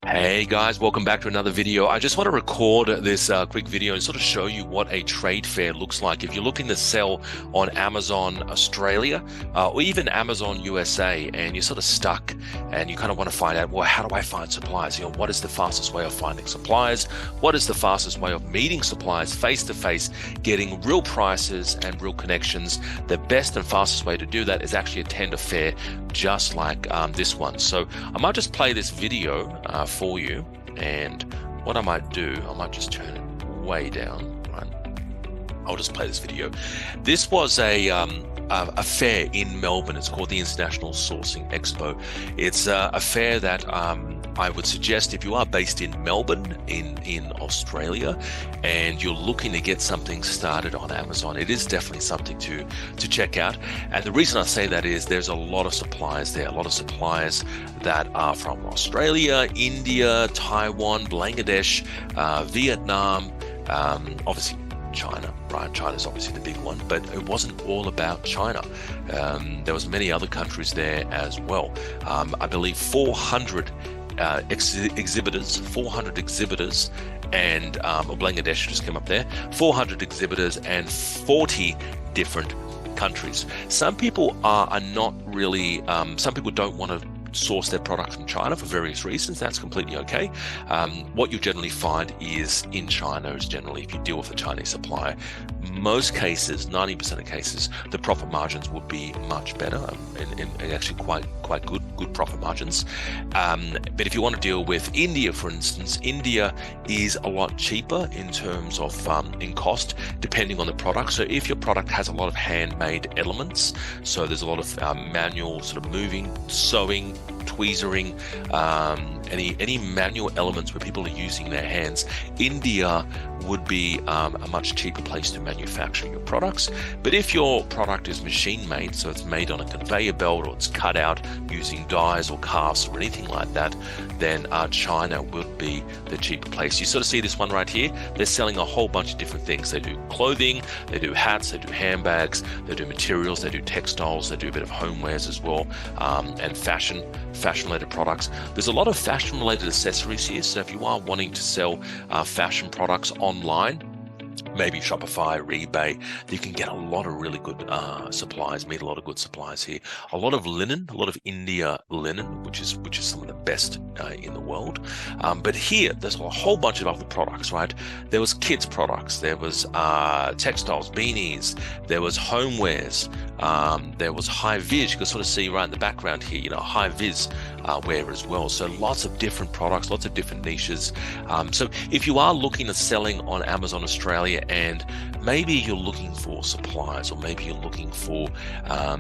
Hey guys, welcome back to another video. I just want to record this quick video and sort of show you what a trade fair looks like. If you're looking to sell on Amazon Australia or even Amazon USA and you're sort of stuck and you kind of want to find out, well, how do I find suppliers? What is the fastest way of finding suppliers? What is the fastest way of meeting suppliers face to face, getting real prices and real connections? The best and fastest way to do that is actually attend a fair just like this one. So I might just play this video for you, and what I might do, I might just turn it way down, right? I'll just play this video. This was a fair in Melbourne. It's called the International Sourcing Expo. It's a fair that I would suggest if you are based in Melbourne in Australia and you're looking to get something started on Amazon, it is definitely something to check out. And the reason I say that is there's a lot of suppliers there, a lot of suppliers that are from Australia, India, Taiwan, Bangladesh, Vietnam, obviously China, right? China's obviously the big one, but it wasn't all about China. There was many other countries there as well. I believe 400 exhibitors, 400 exhibitors, and Bangladesh just came up there, 400 exhibitors and 40 different countries. Some people are not really, some people don't want to source their product from China for various reasons. That's completely okay. What you generally find is in China is generally, if you deal with a Chinese supplier, most cases, 90% of cases, the profit margins would be much better and actually quite good profit margins. But if you want to deal with India, for instance, India is a lot cheaper in terms of in cost, depending on the product. So if your product has a lot of handmade elements, so there's a lot of manual sort of moving, sewing, tweezering, any manual elements where people are using their hands, India would be a much cheaper place to manufacture your products. But if your product is machine made, so it's made on a conveyor belt or it's cut out using dies or casts or anything like that, then China would be the cheaper place. You sort of see this one right here. They're selling a whole bunch of different things. They do clothing, they do hats, they do handbags, they do materials, they do textiles, they do a bit of homewares as well, and fashion related products. There's a lot of fashion related accessories here. So if you are wanting to sell fashion products online, maybe Shopify or eBay, you can get a lot of really good supplies, meet a lot of good supplies here. A lot of linen, a lot of India linen, which is some of the best in the world. But here, there's a whole bunch of other products, right? There was kids products, there was textiles, beanies, there was homewares, there was high vis. You can sort of see right in the background here, high vis wear as well. So lots of different products, lots of different niches. So if you are looking at selling on Amazon Australia and maybe you're looking for supplies, or maybe you're looking for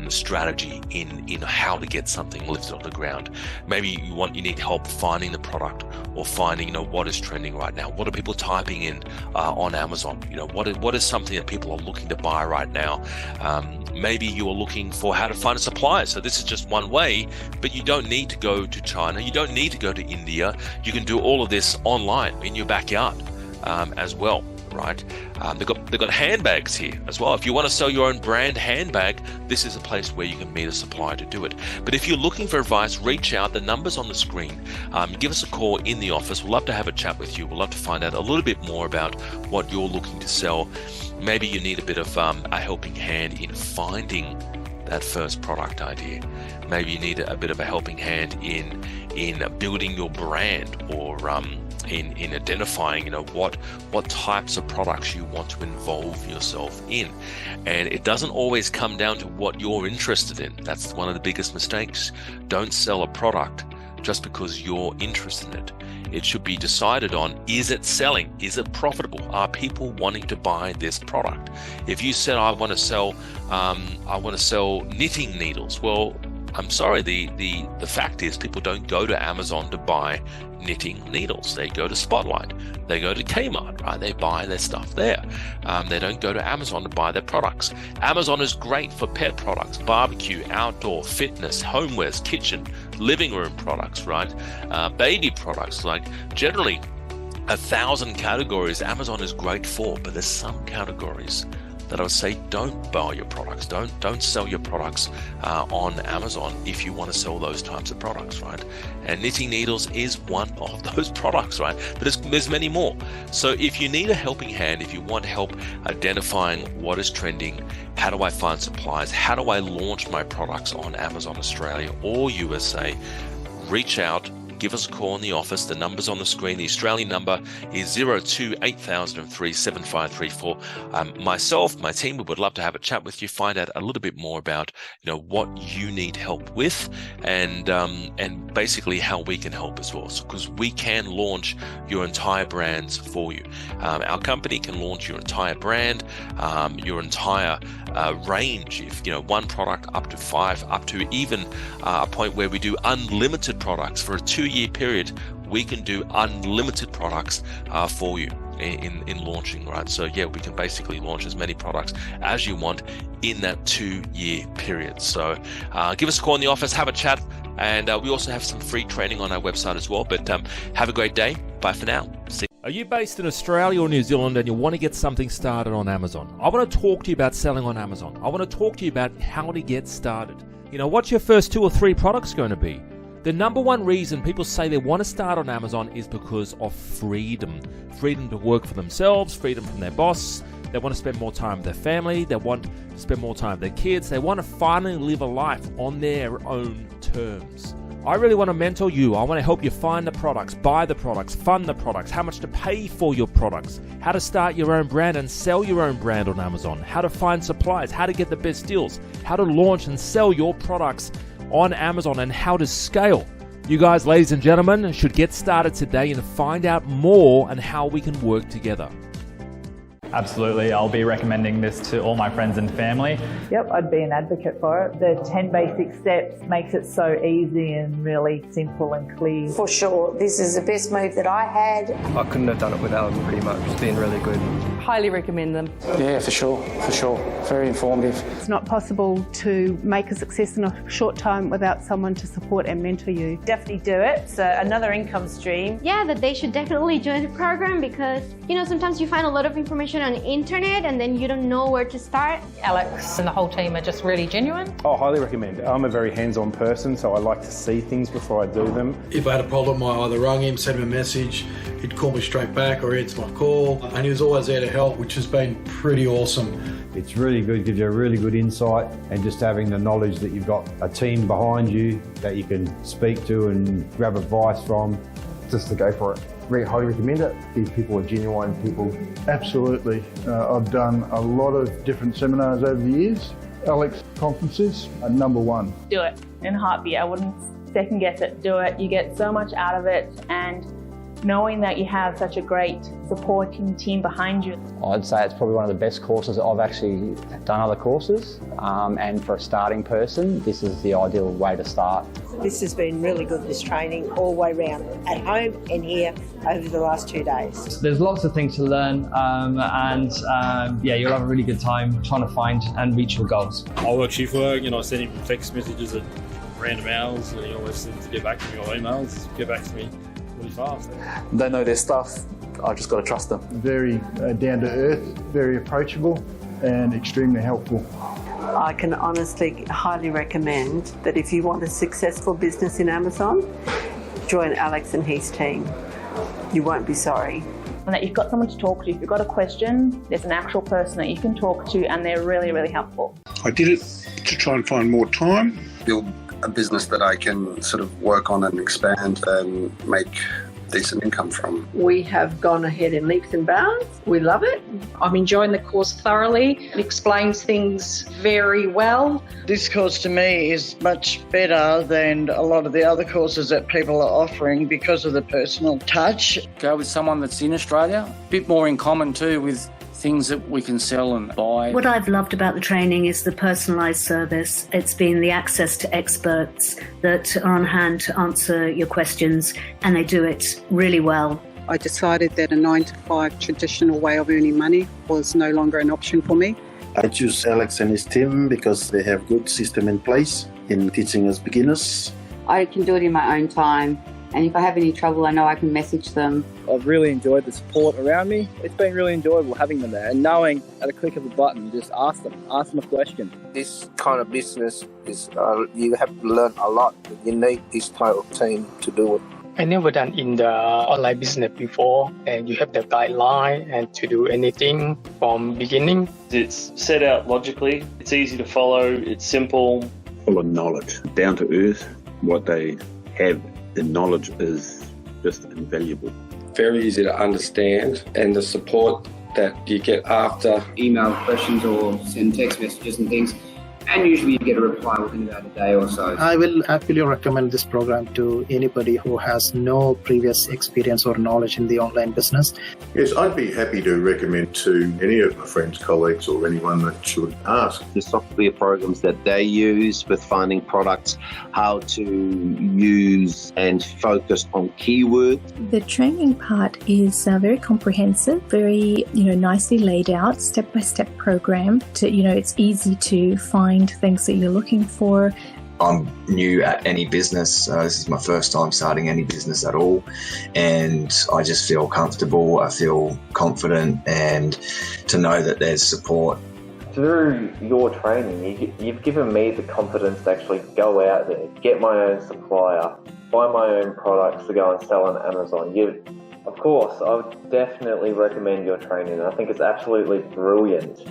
strategy in how to get something lifted off the ground, maybe you need help finding the product or finding what is trending right now, what are people typing in on Amazon, what is something that people are looking to buy right now. Maybe you are looking for how to find a supplier. So this is just one way, but you don't need to go to China, you don't need to go to India. You can do all of this online in your backyard as well, right? They've got handbags here as well. If you want to sell your own brand handbag, this is a place where you can meet a supplier to do it. But if you're looking for advice, reach out. The number's on the screen. Give us a call in the office. We'd love to have a chat with you. We'd love to find out a little bit more about what you're looking to sell. Maybe you need a bit of a helping hand in finding that first product idea. Maybe you need a bit of a helping hand in building your brand, or in identifying what types of products you want to involve yourself in. And it doesn't always come down to what you're interested in. That's one of the biggest mistakes. Don't sell a product just because you're interested in it. It should be decided on, is it selling? Is it profitable? Are people wanting to buy this product? If you said, I want to sell knitting needles, well, I'm sorry, the fact is people don't go to Amazon to buy knitting needles. They go to Spotlight, they go to Kmart, right? They buy their stuff there. They don't go to Amazon to buy their products. Amazon is great for pet products, barbecue, outdoor, fitness, homewares, kitchen, living room products, right? Baby products, like generally 1,000 categories Amazon is great for, but there's some categories that I would say don't buy your products. Don't sell your products on Amazon if you want to sell those types of products, right? And knitting needles is one of those products, right? But there's many more. So if you need a helping hand, if you want help identifying what is trending, how do I find supplies, how do I launch my products on Amazon Australia or USA, reach out. Give us a call in the office. The number's on the screen. The Australian number is 02 8003 7534. Myself, my team, we would love to have a chat with you, find out a little bit more about what you need help with, and basically how we can help as well. Because we can launch your entire brands for you. Our company can launch your entire brand, your entire range. If one product up to 5, up to even a point where we do unlimited products for a 2-year period, we can do unlimited products for you in launching, right? So yeah, we can basically launch as many products as you want in that 2-year period. So give us a call in the office, have a chat, and we also have some free training on our website as well. But have a great day. Bye for now. See. Are you based in Australia or New Zealand and you want to get something started on Amazon? I want to talk to you about selling on Amazon. I want to talk to you about how to get started. What's your first 2 or 3 products going to be? The number one reason people say they want to start on Amazon is because of freedom. Freedom to work for themselves, freedom from their boss. They want to spend more time with their family. They want to spend more time with their kids. They want to finally live a life on their own terms. I really want to mentor you. I want to help you find the products, buy the products, fund the products, how much to pay for your products, how to start your own brand and sell your own brand on Amazon, how to find suppliers, how to get the best deals, how to launch and sell your products on Amazon, and how to scale. You guys, ladies and gentlemen, should get started today and find out more on how we can work together. Absolutely, I'll be recommending this to all my friends and family. Yep, I'd be an advocate for it. The 10 basic steps makes it so easy and really simple and clear. For sure, this is the best move that I had. I couldn't have done it without them pretty much. It's been really good. Highly recommend them. Yeah, for sure. Very informative. It's not possible to make a success in a short time without someone to support and mentor you. Definitely do it. It's another income stream. Yeah, that they should definitely join the program because, sometimes you find a lot of information on the internet and then you don't know where to start. Alex and the whole team are just really genuine. Oh, highly recommend it. I'm a very hands-on person, so I like to see things before I do them. If I had a problem, I either rung him, sent him a message, he'd call me straight back or he'd answer my call, and he was always there to help, which has been pretty awesome. It's really good, gives you a really good insight, and just having the knowledge that you've got a team behind you that you can speak to and grab advice from, just to go for it. Really highly recommend it. These people are genuine people. Absolutely. I've done a lot of different seminars over the years. Alex conferences are number one. Do it in a heartbeat. I wouldn't second guess it. Do it. You get so much out of it, and knowing that you have such a great supporting team behind you. I'd say it's probably one of the best courses. I've actually done other courses, and for a starting person, this is the ideal way to start. This has been really good, this training, all the way around, at home and here over the last 2 days. There's lots of things to learn, yeah, you'll have a really good time trying to find and reach your goals. I work shift work, I send him text messages at random hours, and he always seems to get back to me, or emails, get back to me really fast. They know their stuff. I just got to trust them. Very down to earth, very approachable, and extremely helpful. I can honestly highly recommend that if you want a successful business in Amazon, join Alex and his team. You won't be sorry. And that you've got someone to talk to. If you've got a question, there's an actual person that you can talk to, and they're really, really helpful. I did it to try and find more time. Build a business that I can sort of work on and expand and make decent income from. We have gone ahead in leaps and bounds. We love it. I'm enjoying the course thoroughly. It explains things very well. This course to me is much better than a lot of the other courses that people are offering because of the personal touch. Go with someone that's in Australia. A bit more in common too with things that we can sell and buy. What I've loved about the training is the personalised service. It's been the access to experts that are on hand to answer your questions, and they do it really well. I decided that a 9-to-5 traditional way of earning money was no longer an option for me. I choose Alex and his team because they have good system in place in teaching us beginners. I can do it in my own time. And if I have any trouble, I know I can message them. I've really enjoyed the support around me. It's been really enjoyable having them there and knowing at a click of a button, you just ask them a question. This kind of business is, you have to learn a lot. You need this type of team to do it. I never done in the online business before, and you have the guideline and to do anything from beginning. It's set out logically, it's easy to follow, it's simple. Full of knowledge, down to earth. What they have, the knowledge is just invaluable. Very easy to understand, and the support that you get after. Email questions or send text messages and things. And usually you get a reply within about a day or so. I will happily recommend this program to anybody who has no previous experience or knowledge in the online business. Yes, I'd be happy to recommend to any of my friends, colleagues or anyone that should ask. The software programs that they use with finding products, how to use and focus on keywords. The training part is very comprehensive, very nicely laid out, step-by-step program. It's easy to find things that you're looking for. I'm new at any business. This is my first time starting any business at all, and I just feel comfortable, I feel confident, and to know that there's support. Through your training, you've given me the confidence to actually go out there, get my own supplier, buy my own products to go and sell on Amazon. Of course, I would definitely recommend your training. I think it's absolutely brilliant.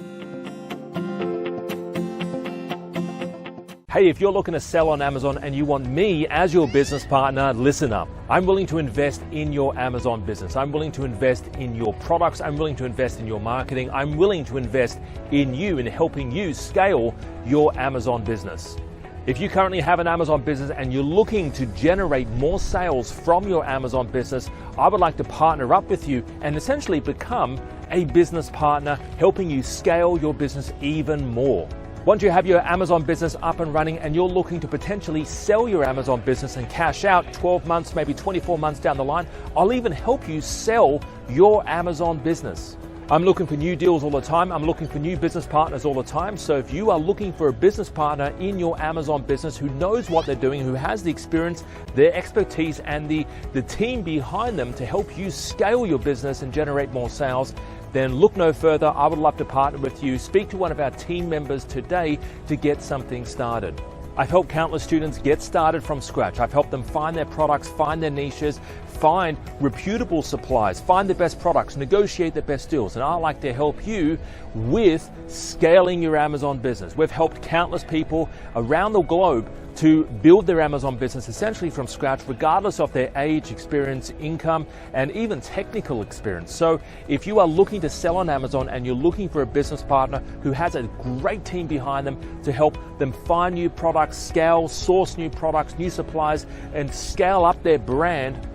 Hey, if you're looking to sell on Amazon and you want me as your business partner, listen up. I'm willing to invest in your Amazon business. I'm willing to invest in your products. I'm willing to invest in your marketing. I'm willing to invest in you, in helping you scale your Amazon business. If you currently have an Amazon business and you're looking to generate more sales from your Amazon business, I would like to partner up with you and essentially become a business partner, helping you scale your business even more. Once you have your Amazon business up and running and you're looking to potentially sell your Amazon business and cash out 12 months, maybe 24 months down the line, I'll even help you sell your Amazon business. I'm looking for new deals all the time. I'm looking for new business partners all the time. So if you are looking for a business partner in your Amazon business who knows what they're doing, who has the experience, their expertise, and the team behind them to help you scale your business and generate more sales, then look no further. I would love to partner with you. Speak to one of our team members today to get something started. I've helped countless students get started from scratch. I've helped them find their products, find their niches, find reputable suppliers, find the best products, negotiate the best deals. And I'd like to help you with scaling your Amazon business. We've helped countless people around the globe to build their Amazon business essentially from scratch, regardless of their age, experience, income, and even technical experience. So if you are looking to sell on Amazon and you're looking for a business partner who has a great team behind them to help them find new products, scale, source new products, new suppliers, and scale up their brand,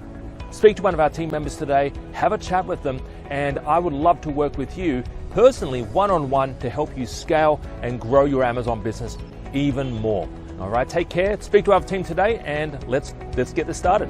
speak to one of our team members today, have a chat with them, and I would love to work with you personally, one-on-one, to help you scale and grow your Amazon business even more. All right, take care. Speak to our team today, and let's get this started.